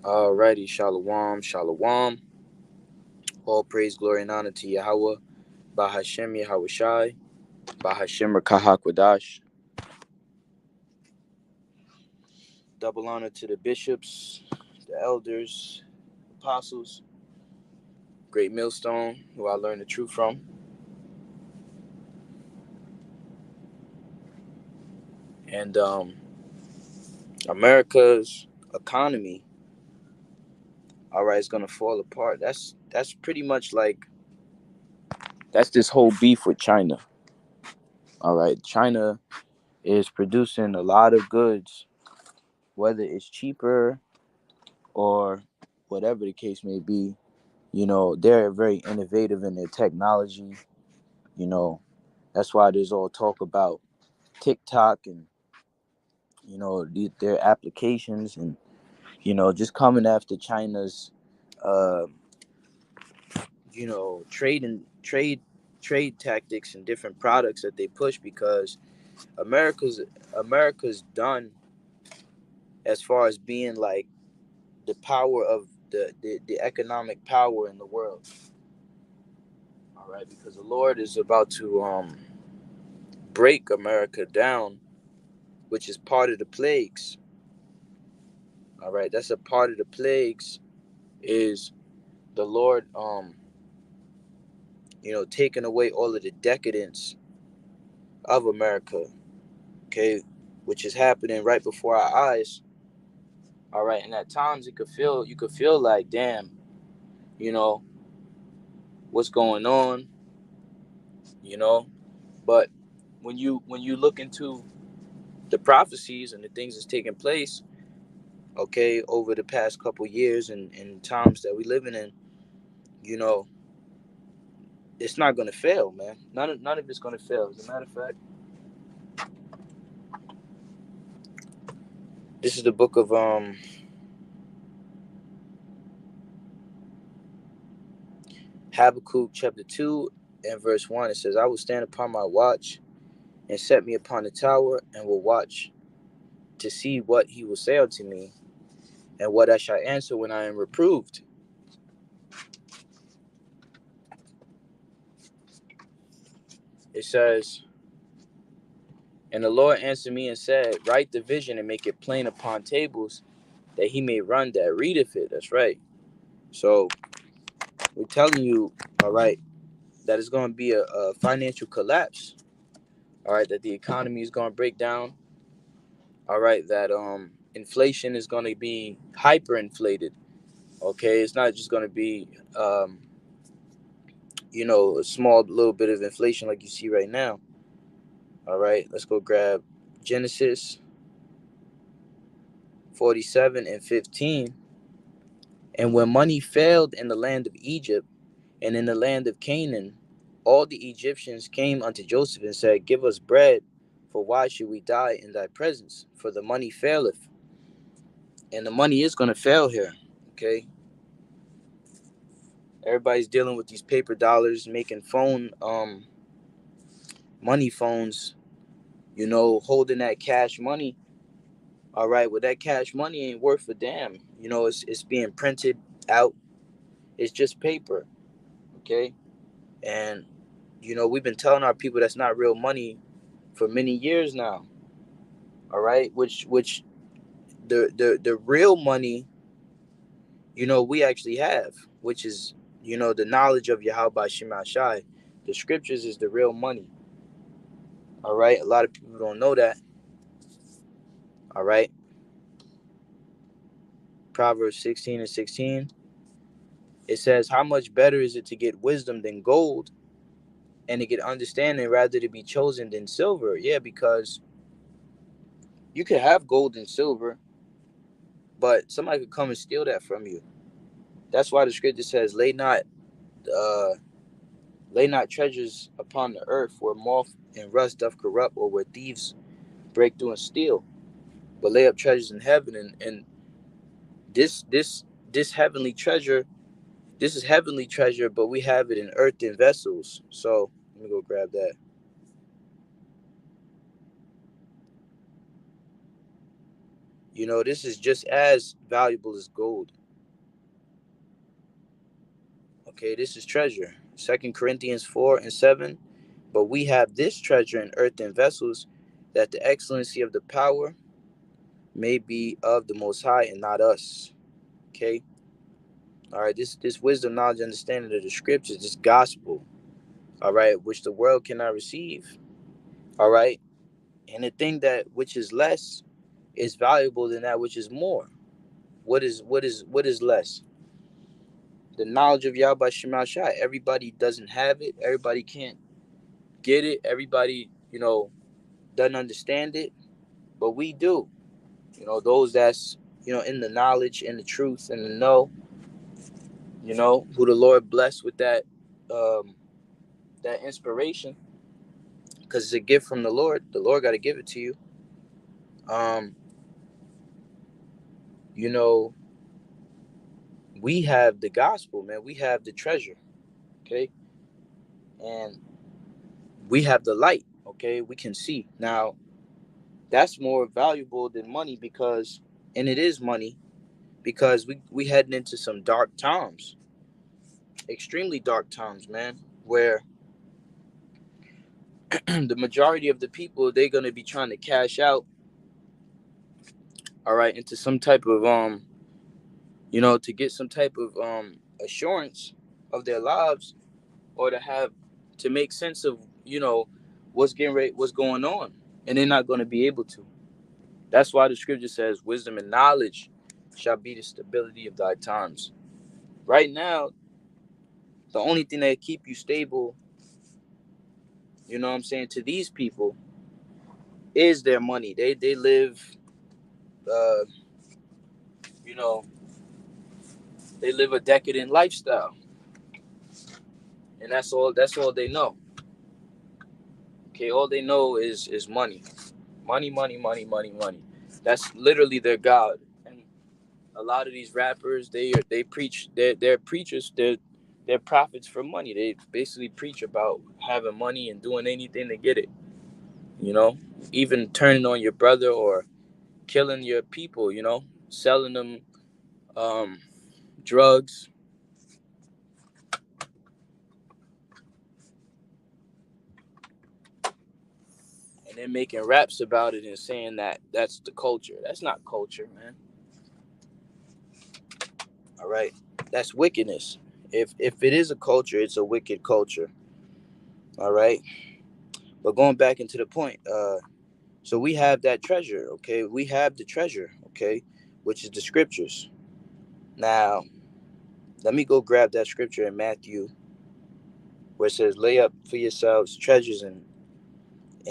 Alrighty, shalom, shalom. All praise, glory, and honor to Yahweh, Bahashem Yahweh Shai, Bahashem Rakahakwadash. Double honor to the bishops, the elders, apostles, great millstone, who I learned the truth from. And America's economy, all right, is gonna fall apart. That's pretty much like that's this whole beef with China. All right, China is producing a lot of goods, whether it's cheaper or whatever the case may be. They're very innovative in their technology. You know, that's why there's all talk about TikTok and their applications, and just coming after China's uh, trade and trade tactics and different products that they push, because America's America's done as far as being like the power of the economic power in the world. All right, because the Lord is about to break America down, which is part of the plagues. All right, that's a part of the plagues, is the Lord taking away all of the decadence of America, okay, which is happening right before our eyes. All right, and at times you could feel like, damn, you know, what's going on, you know, but when you look into the prophecies and the things that's taking place, okay, over the past couple years and times that we living in, you know, it's not gonna fail, man. None of it's gonna fail. As a matter of fact, this is the book of Habakkuk chapter 2 and verse 1. It says, I will stand upon my watch and set me upon the tower, and will watch to see what he will say unto me, and what I shall answer when I am reproved. It says, and the Lord answered me and said, write the vision and make it plain upon tables, that he may run that readeth it. That's right. So we're telling you, all right, that it's going to be a financial collapse. All right, that the economy is going to break down. All right, that inflation is going to be hyperinflated. Okay, it's not just going to be a small little bit of inflation like you see right now. All right, let's go grab Genesis 47 and 15. And when money failed in the land of Egypt and in the land of Canaan, all the Egyptians came unto Joseph and said, give us bread, for why should we die in thy presence? For the money faileth. And the money is going to fail here. Okay. Everybody's dealing with these paper dollars, making money phones, holding that cash money. All right. Well, that cash money ain't worth a damn. It's being printed out. It's just paper. Okay. And we've been telling our people that's not real money for many years now. All right, which the real money, we actually have, which is the knowledge of Yahweh Shema Shai. The scriptures is the real money. All right, a lot of people don't know that. All right, Proverbs 16 and 16. It says, how much better is it to get wisdom than gold, and to get understanding rather to be chosen than silver? Yeah, because you could have gold and silver, but somebody could come and steal that from you. That's why the scripture says, uh, lay not treasures upon the earth, where moth and rust doth corrupt, or where thieves break through and steal. But lay up treasures in heaven, and this heavenly treasure, this is heavenly treasure, but we have it in earthen vessels. So let me go grab that. This is just as valuable as gold. Okay, this is treasure. 2 Corinthians 4:7. But we have this treasure in earthen vessels, that the excellency of the power may be of the Most High and not us. Okay. All right. This wisdom, knowledge, understanding of the scriptures, this gospel. All right, which the world cannot receive. All right, and the thing that which is less is valuable than that which is more. What is less? The knowledge of Yahweh Shema Shai. Everybody doesn't have it. Everybody can't get it. Everybody, doesn't understand it, but we do. Those that's in the knowledge and the truth and the know. Who the Lord blessed with that inspiration, because it's a gift from the Lord. The Lord got to give it to you. Um, you know, we have the gospel, man. We have the treasure, okay, and we have the light, okay. We can see now. That's more valuable than money and it is money, because we heading into some dark times, extremely dark times, man. Where the majority of the people, they're gonna be trying to cash out, all right, into some type of to get some type of assurance of their lives, or to make sense of what's going on, and they're not going to be able to. That's why the scripture says wisdom and knowledge shall be the stability of thy times. Right now, the only thing that keep you stable, what I'm saying, to these people is their money. They live uh you know they live a decadent lifestyle, and that's all they know. Okay, all they know is money. Money, money, money, money, money. That's literally their god. And a lot of these rappers, they preach, they're preachers, they're prophets for money. They basically preach about having money and doing anything to get it. You know, even turning on your brother or killing your people. Selling them um, drugs, and then making raps about it and saying that that's the culture. That's not culture, man. All right, that's wickedness. If it is a culture, it's a wicked culture. All right, but going back into the point, so we have that treasure, okay? We have the treasure, okay, which is the scriptures. Now, let me go grab that scripture in Matthew, where it says, "Lay up for yourselves treasures in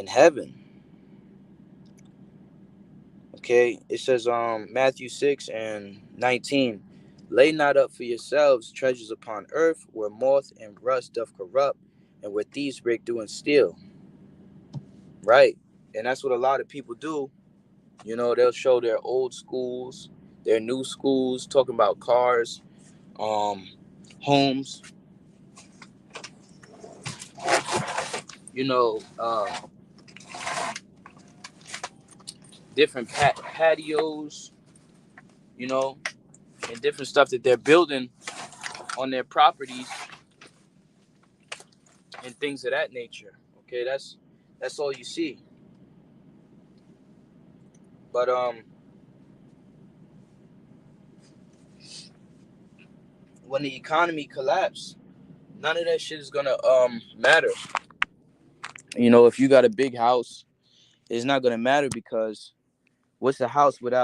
heaven." Okay, it says Matthew 6:19, "Lay not up for yourselves treasures upon earth, where moth and rust doth corrupt, and where thieves break through and steal." Right, and that's what a lot of people do. They'll show their old schools, their new schools, talking about cars, um, homes, you know, uh, different patios, you know, and different stuff that they're building on their properties and things of that nature. Okay, that's all you see. But when the economy collapse, none of that shit is gonna matter. If you got a big house, it's not gonna matter, because what's a house what's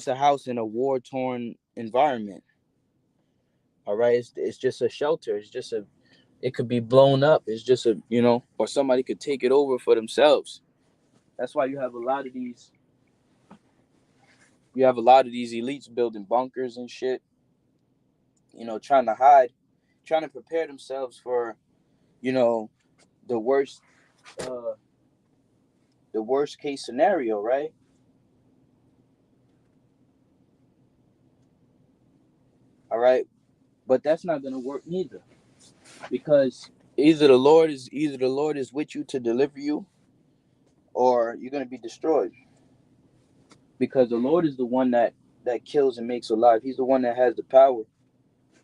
a house in a war torn environment? All right, it's just a shelter. It could be blown up. It's just or somebody could take it over for themselves. That's why you have a lot of these elites building bunkers and shit. Trying to hide, trying to prepare themselves for you know the worst uh, the worst case scenario, right? All right, but that's not gonna work neither, because either the Lord is with you to deliver you, or you're gonna be destroyed. because the Lord is the one that kills and makes alive. He's the one that has the power,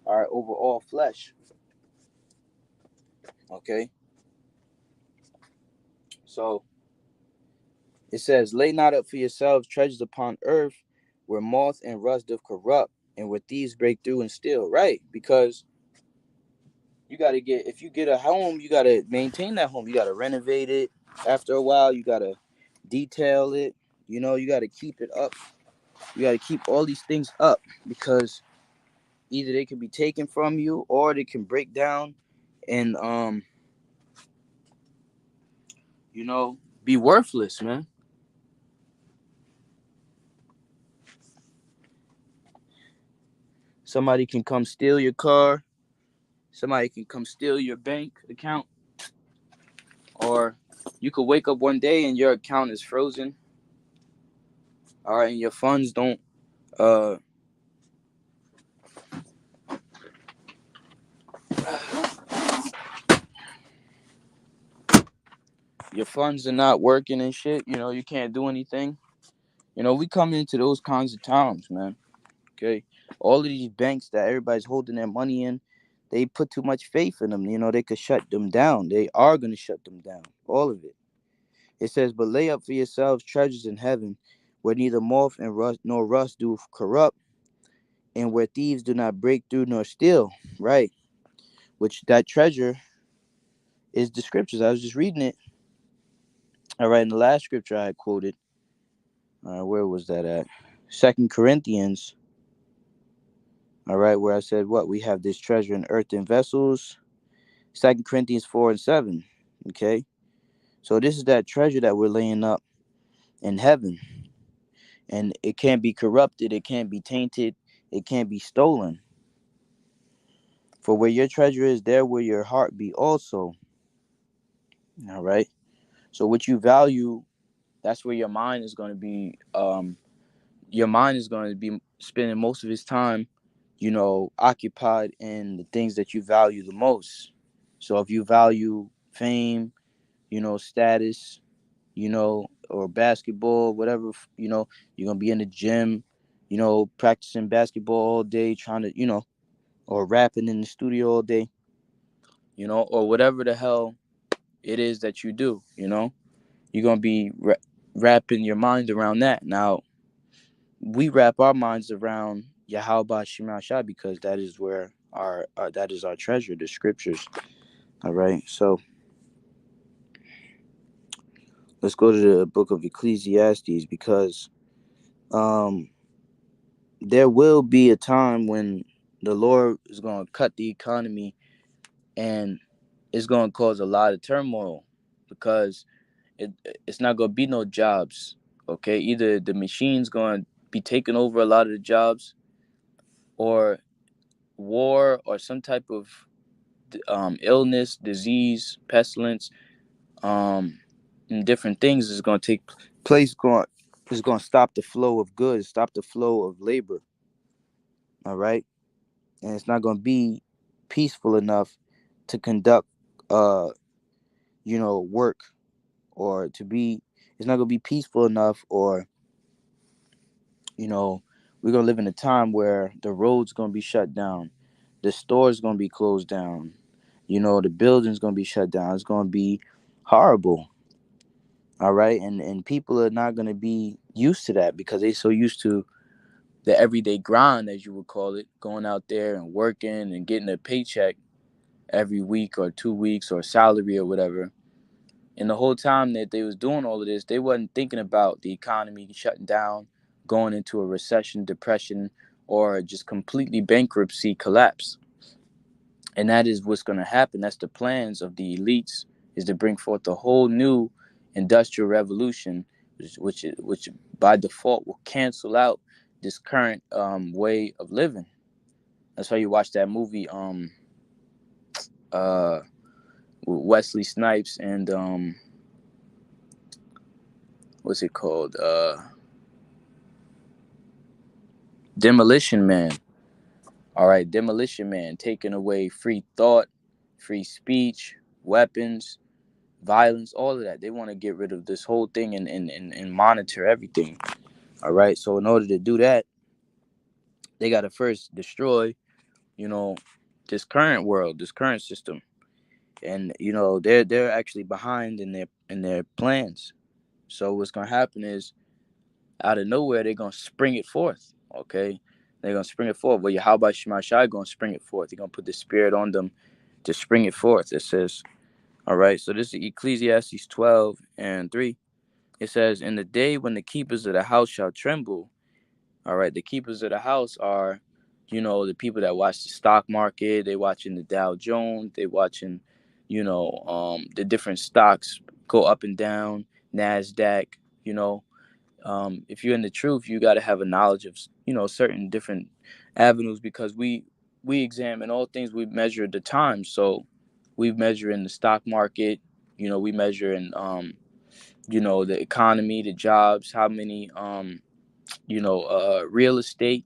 all right, over all flesh. Okay, so it says, "Lay not up for yourselves treasures upon earth, where moth and rust doth corrupt, and where thieves break through and steal." Right, because you got to get if you get a home, you got to maintain that home. You got to renovate it. After a while, you got to detail it. You got to keep it up. You got to keep all these things up because either they can be taken from you or they can break down and be worthless, man. Somebody can come steal your car. Somebody can come steal your bank account, or you could wake up one day and your account is frozen. All right, and your funds don't uh your funds are not working and shit. You can't do anything. We come into those kinds of times, man. Okay, all of these banks that everybody's holding their money in, they put too much faith in them. They could shut them down. They are gonna shut them down, all of it. It says, "But lay up for yourselves treasures in heaven, where neither moth and rust nor rust do corrupt, and where thieves do not break through nor steal." Right, which that treasure is the scriptures. I was just reading it. All right, in the last scripture I had quoted, where was that at? 2 Corinthians. All right, where I said what we have this treasure in earthen vessels. 2 Corinthians 4:7. Okay, so this is that treasure that we're laying up in heaven, and it can't be corrupted, it can't be tainted, it can't be stolen. For where your treasure is, there will your heart be also. All right. So what you value, that's where your mind is going to be. Your mind is going to be spending most of its time, occupied in the things that you value the most. So if you value fame, status, or basketball, whatever, you're gonna be in the gym, practicing basketball all day, trying to, or rapping in the studio all day, or whatever the hell it is that you do, you're gonna be wrapping your mind around that. Now, we wrap our minds around Yahweh Shema Shah because that is where that is our treasure, the scriptures. All right, so let's go to the book of Ecclesiastes because um there will be a time when the Lord is going to cut the economy, and it's going to cause a lot of turmoil because it it's not going to be no jobs. Okay, either the machine's going to be taking over a lot of the jobs, or war, or some type of illness, disease, pestilence, um, and different things is going to take place. Going is going to stop the flow of goods, stop the flow of labor. All right, and it's not going to be peaceful enough to conduct uh work, or to be it's not going to be peaceful enough, or you know we're going to live in a time where the roads going to be shut down, the stores going to be closed down, the buildings going to be shut down. It's going to be horrible. All right, and people are not going to be used to that because they so used to the everyday grind, as you would call it, going out there and working and getting a paycheck every week or 2 weeks or salary or whatever. And the whole time that they was doing all of this, they wasn't thinking about the economy shutting down, going into a recession, depression, or just completely bankruptcy collapse. And that is what's going to happen. That's the plans of the elites, is to bring forth a whole new industrial revolution, which by default will cancel out this current way of living. That's why you watch that movie uh with Wesley Snipes and what's it called? Demolition Man. All right, Demolition Man, taking away free thought, free speech, weapons, violence, all of that. They want to get rid of this whole thing and monitor everything All right. So in order to do that, they got to first destroy, you know, this current world, this current system. And they're actually behind in their plans. So what's gonna happen is, out of nowhere, they're gonna spring it forth. Okay, they're gonna spring it forth. Well, how about Shema Shai gonna spring it forth? They're gonna put the spirit on them to spring it forth. It says, all right. So this is Ecclesiastes 12:3. It says, "In the day when the keepers of the house shall tremble." All right, the keepers of the house are, the people that watch the stock market. They watching the Dow Jones. They watching, the different stocks go up and down. Nasdaq. You know, if you're in the truth, you got to have a knowledge of certain different avenues, because we examine all things. We measure the time, so we measure in the stock market. We measure in the economy, the jobs, how many real estate,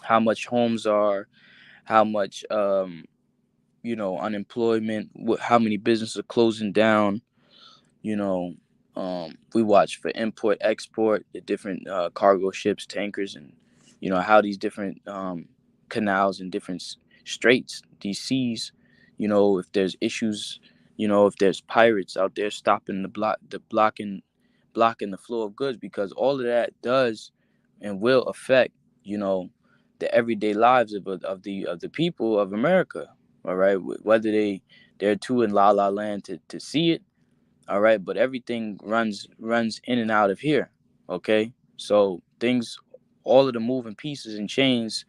how much homes are, how much unemployment, how many businesses are closing down. you know we watch for import export, the different cargo ships, tankers, and how these different canals and different straits, these seas, if there's issues, if there's pirates out there stopping the blocking the flow of goods, because all of that does and will affect the everyday lives of the people of America. All right, whether they're too in la la land to see it. All right, but everything runs in and out of here. Okay, so things, all of the moving pieces and chains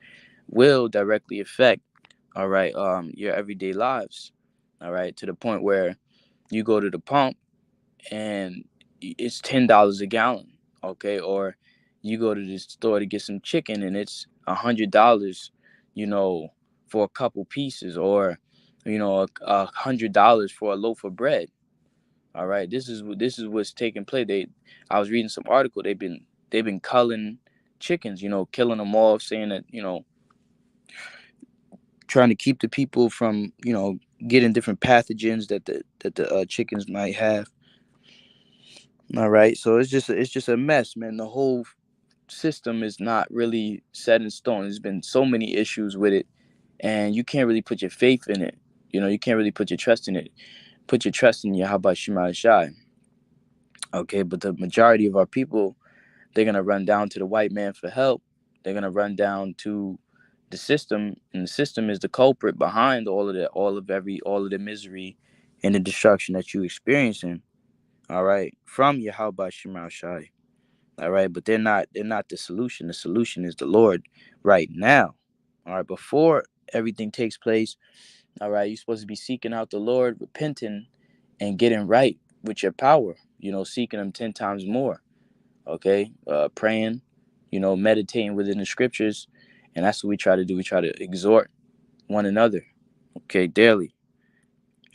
will directly affect, all right, your everyday lives. All right, to the point where you go to the pump and it's $10 a gallon. Okay, or you go to the store to get some chicken and it's $100, you know for a couple pieces, or $100 for a loaf of bread. All right, this is what's taking place. I was reading some article. They've been culling chickens, killing them off, saying that trying to keep the people from getting different pathogens that the chickens might have. All right, so it's just a mess, man. The whole system is not really set in stone. There's been so many issues with it, and you can't really put your faith in it. You can't really put your trust in it. Put your trust in Yahweh Shema Shai. Okay, but the majority of our people, they're gonna run down to the white man for help. They're gonna run down to the system, and the system is the culprit behind all of the misery and the destruction that you experiencing. All right, from Yahweh Shema Shai. All right, but they're not the solution. The solution is the Lord right now. All right, before everything takes place. All right, you're supposed to be seeking out the Lord, repenting, and getting right with your power. Seeking Him 10 times more. Okay, praying, meditating within the scriptures, and that's what we try to do. We try to exhort one another, okay, daily.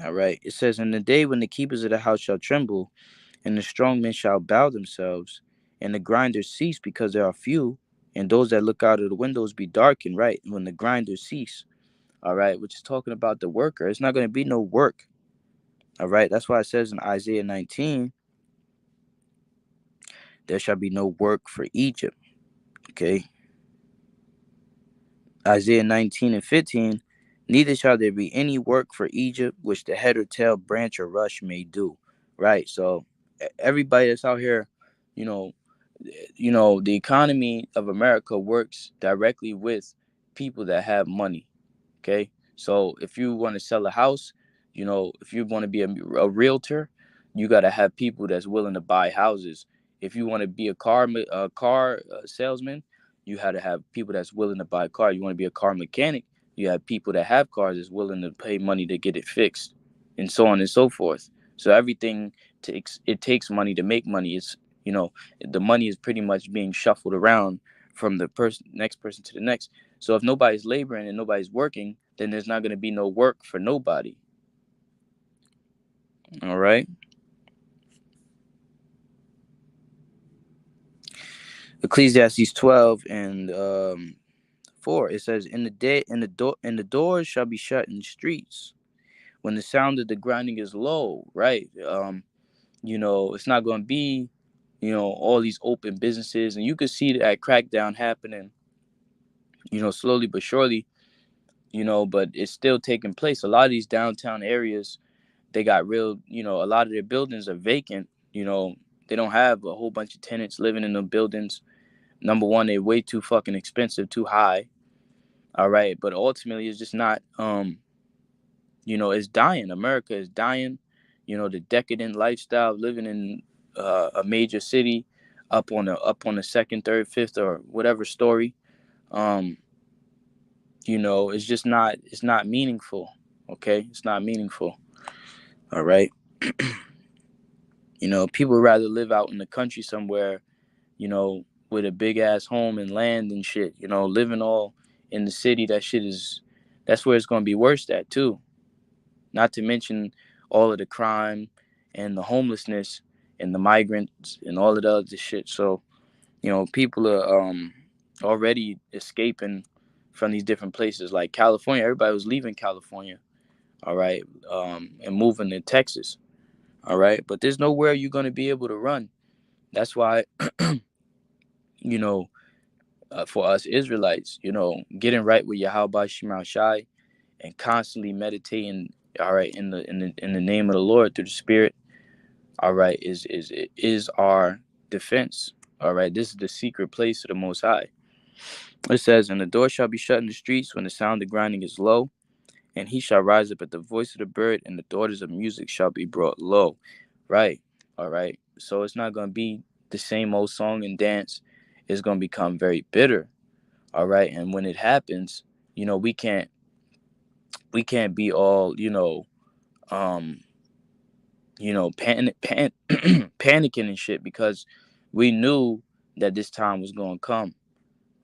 All right, it says, "In the day when the keepers of the house shall tremble, and the strong men shall bow themselves, and the grinders cease because there are few, and those that look out of the windows be darkened." Right, when the grinders cease. All right, which is talking about the worker. It's not going to be no work. All right, that's why it says in Isaiah 19, "There shall be no work for Egypt." Okay, Isaiah 19:15, "Neither shall there be any work for Egypt, which the head or tail, branch or rush may do." Right. So everybody that's out here, you know, the economy of America works directly with people that have money. Okay. So if you want to sell a house, if you want to be a realtor, you got to have people that's willing to buy houses. If you want to be a car salesman, you had to have people that's willing to buy a car. You want to be a car mechanic, you have people that have cars that's willing to pay money to get it fixed, and so on and so forth. So everything takes money to make money. You know the money is pretty much being shuffled around from the next person to the next. So if nobody's laboring and nobody's working, then there's not going to be no work for nobody. All right. Ecclesiastes 12:4. It says, "In the day, and the doors shall be shut in the streets when the sound of the grinding is low." Right. It's not going to be all these open businesses, and you could see that crackdown happening, slowly but surely, but it's still taking place. A lot of these downtown areas, they got real, a lot of their buildings are vacant. They don't have a whole bunch of tenants living in the buildings. Number one, they're way too fucking expensive, too high. All right, but ultimately, it's just not. It's dying. America is dying. The decadent lifestyle of living in a major city, up on the second, third, fifth, or whatever story. Um, it's just not. It's not meaningful. Okay, it's not meaningful. All right. People rather live out in the country somewhere, with a big ass home and land and shit. Living all in the city, that's where it's gonna be worse at too. Not to mention all of the crime and the homelessness and the migrants and all of the other shit. So, people are already escaping from these different places. Like California, everybody was leaving California, all right, and moving to Texas, all right. But there's nowhere you're going to be able to run. That's why, you know, for us Israelites, getting right with Yahweh Shema Shai and constantly meditating, all right, in the name of the Lord through the Spirit, all right, is our defense. All right, this is the secret place of the Most High. It says, "And the door shall be shut in the streets when the sound of grinding is low, and he shall rise up at the voice of the bird, and the daughters of music shall be brought low." Right. All right. So it's not going to be the same old song and dance. It's going to become very bitter. All right. And when it happens, we can't be all, um, panicking and shit, because we knew that this time was going to come.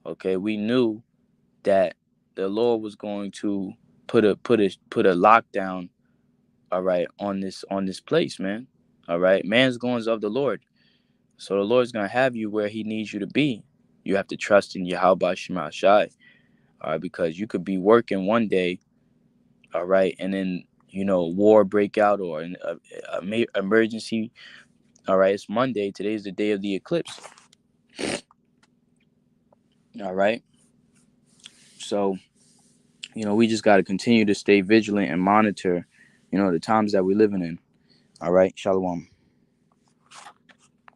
Okay. We knew that the Lord was going to put a lockdown, all right, on this place, man. All right. Man's goings of the Lord. So the Lord's gonna have you where he needs you to be. You have to trust in Yahweh Shema Shai. All right, because you could be working one day, all right, and then war break out, or a emergency. All right, it's Monday. Today's the day of the eclipse. All right. So, we just got to continue to stay vigilant and monitor, the times that we're living in. All right. Shalom.